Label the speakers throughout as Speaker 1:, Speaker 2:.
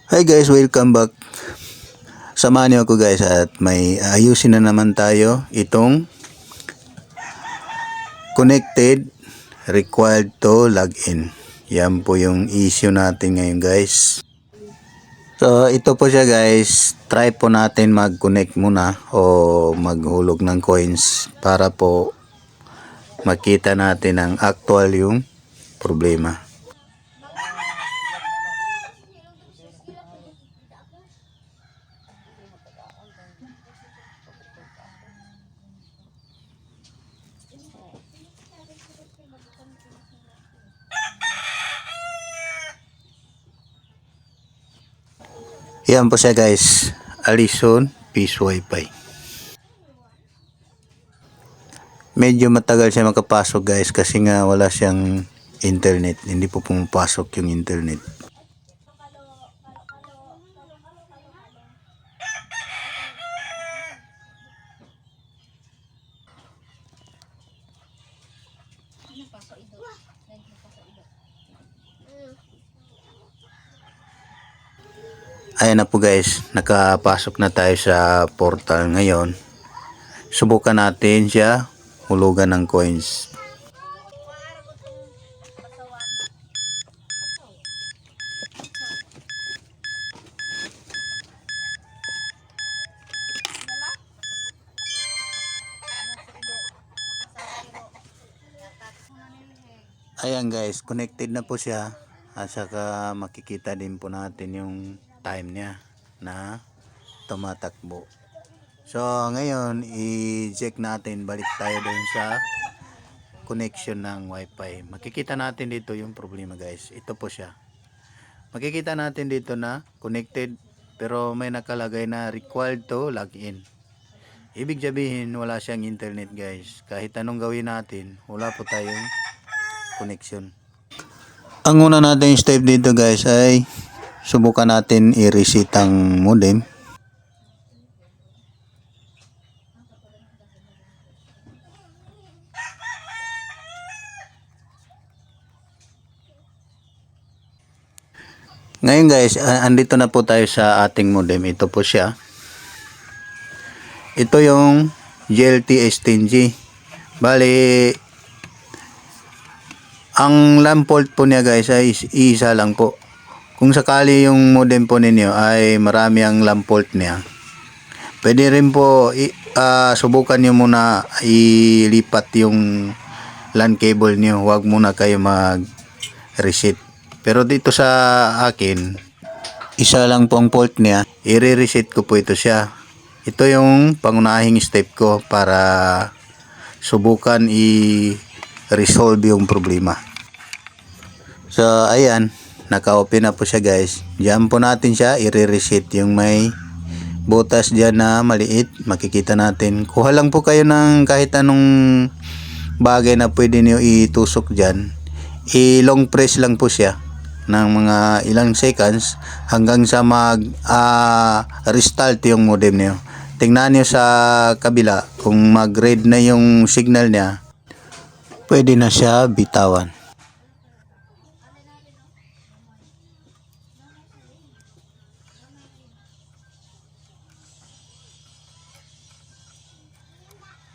Speaker 1: Hi guys, welcome back. Samahan niyo ako guys at may ayusin na naman tayo itong connected required to login. Yan po yung issue natin ngayon guys. So ito po siya guys, try po natin mag-connect muna o maghulog ng coins para po makita natin ang actual yung problema. Yan po siya guys, Alison Peace Wi-Fi. Medyo matagal siya makapasok guys kasi nga wala siyang internet, hindi po pumapasok yung internet. Ayan na po guys, nakapasok na tayo sa portal ngayon. Subukan natin siya hulugan ng coins. Ayan guys, connected na po siya at saka makikita din po natin yung time niya na tumatakbo. So ngayon i-check natin, balik tayo dun sa connection ng wifi. Makikita natin dito yung problema guys. Ito po siya. Makikita natin dito na connected pero may nakalagay na required to login. Ibig sabihin wala siyang internet guys. Kahit anong gawin natin, wala po tayong connection. Ang una natin step dito guys ay subukan natin i-reset ang modem. Ngayon guys, andito na po tayo sa ating modem. Ito po siya. Ito yung GLT S10G. Bali, ang LAN port po niya guys ay isa lang po. Kung sakali yung modem po ninyo ay marami ang LAN port niya, pwede rin po subukan nyo muna ilipat yung LAN cable nyo. Huwag muna kayo mag-reset. Pero dito sa akin, isa lang po ang port niya. I-reset ko po ito siya. Ito yung pangunahing step ko para subukan i-resolve yung problema. So ayan, naka-open na po siya guys. Diyan po natin siya i-reset yung may butas dyan na maliit. Makikita natin. Kuha lang po kayo ng kahit anong bagay na pwede nyo itusok dyan. I-long press lang po siya ng mga ilang seconds hanggang sa restart yung modem nyo. Tingnan nyo sa kabila, kung mag-red na yung signal niya, pwede na siya bitawan.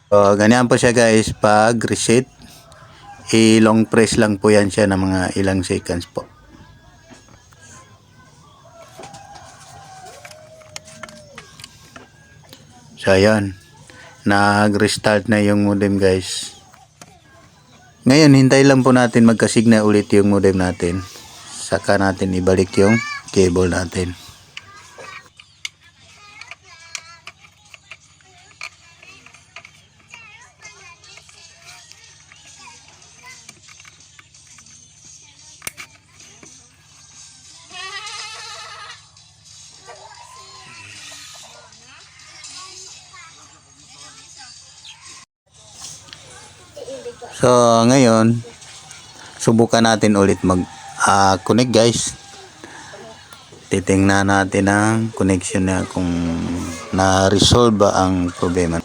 Speaker 1: So, ganyan po siya guys pag reset. I-long press lang po yan siya ng mga ilang seconds po. So ayan, nag-restart na yung modem guys. Ngayon hintay lang po natin magkasigna ulit yung modem natin. Saka natin ibalik yung cable natin. So ngayon subukan natin ulit mag-connect guys. Titingnan natin ang connection niya kung na-resolve ba ang problema.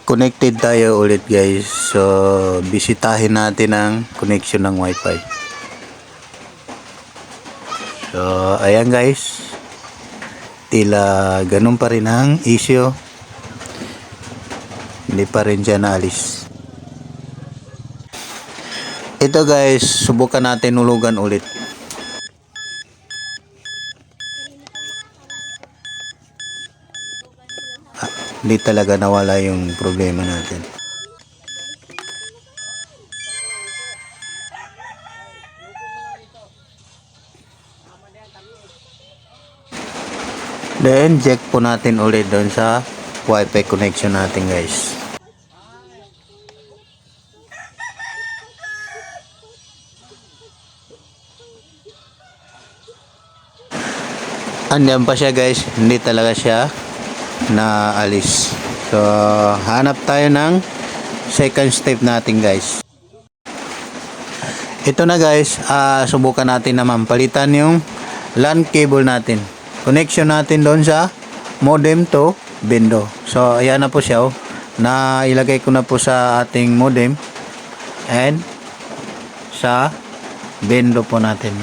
Speaker 1: Connected tayo ulit guys. So, bisitahin natin ang connection ng wifi. So, ayan guys. Tila ganun pa rin ang issue. Hindi pa rin siya naalis. Ito guys, subukan natin hulugan ulit. Hindi talaga nawala yung problema natin. Then, check po natin ulit doon sa wifi connection natin guys. Andiyan pa siya guys, hindi talaga siya naalis. So, hanap tayo ng second step natin guys. Ito na guys, subukan natin naman palitan yung LAN cable natin. Connection natin doon sa modem to Bendo. So, ayan na po siya. Na ilagay ko na po sa ating modem and sa Bendo po natin.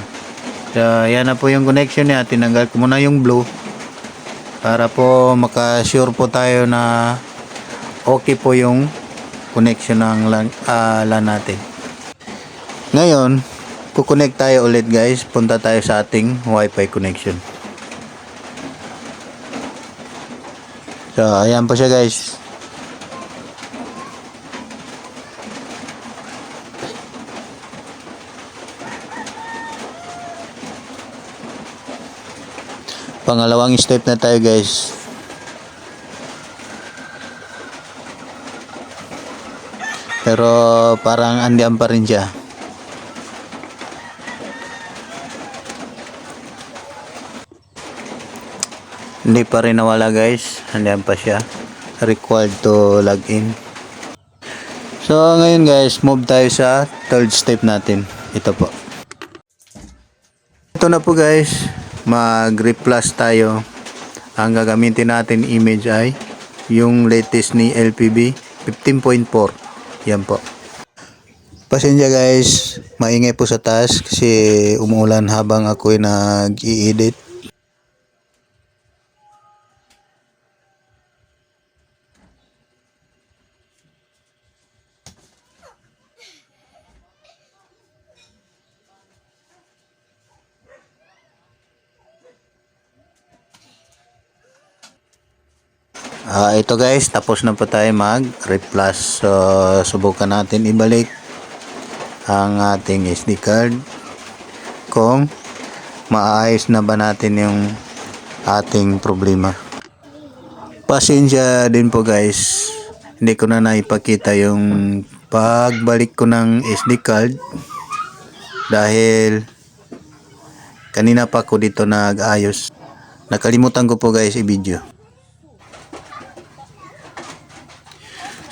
Speaker 1: So, ayan na po yung connection niya. Tinanggal ko muna yung blue para po makasure po tayo na okay po yung connection ng LAN natin. Ngayon, kukonect tayo ulit guys. Punta tayo sa ating wifi connection. So, ayan po siya guys. Pangalawang step na tayo guys. Pero parang andiyan pa rin siya. Hindi pa rin nawala guys. Andiyan pa siya. Required to log in. So ngayon guys, move tayo sa third step natin. Ito po. Ito na po guys. Mag-replus tayo. Ang gagamitin natin image ay yung latest ni LPB 15.4. Yan po. Pasensya guys, maingay po sa taas kasi umuulan habang ako'y nag-i-edit. Ito guys, tapos na po tayo mag-replus. So, subukan natin ibalik ang ating SD card kung maayos na ba natin yung ating problema. Pasensya din po guys, hindi ko na naipakita yung pagbalik ko ng SD card dahil kanina pa ako dito nag-ayos. Nakalimutan ko po guys i-video.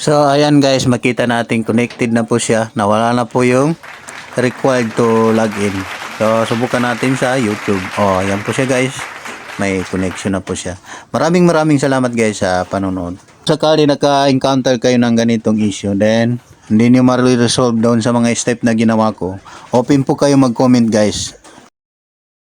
Speaker 1: So ayan guys, makita natin connected na po siya. Nawala na po yung required to log in. So subukan natin sa YouTube. Oh, ayan po siya guys. May connection na po siya. Maraming salamat guys sa panonood. Sakali naka-encounter kayo ng ganitong issue, then hindi niyo ma-resolve doon sa mga step na ginawa ko, open po kayo mag-comment guys.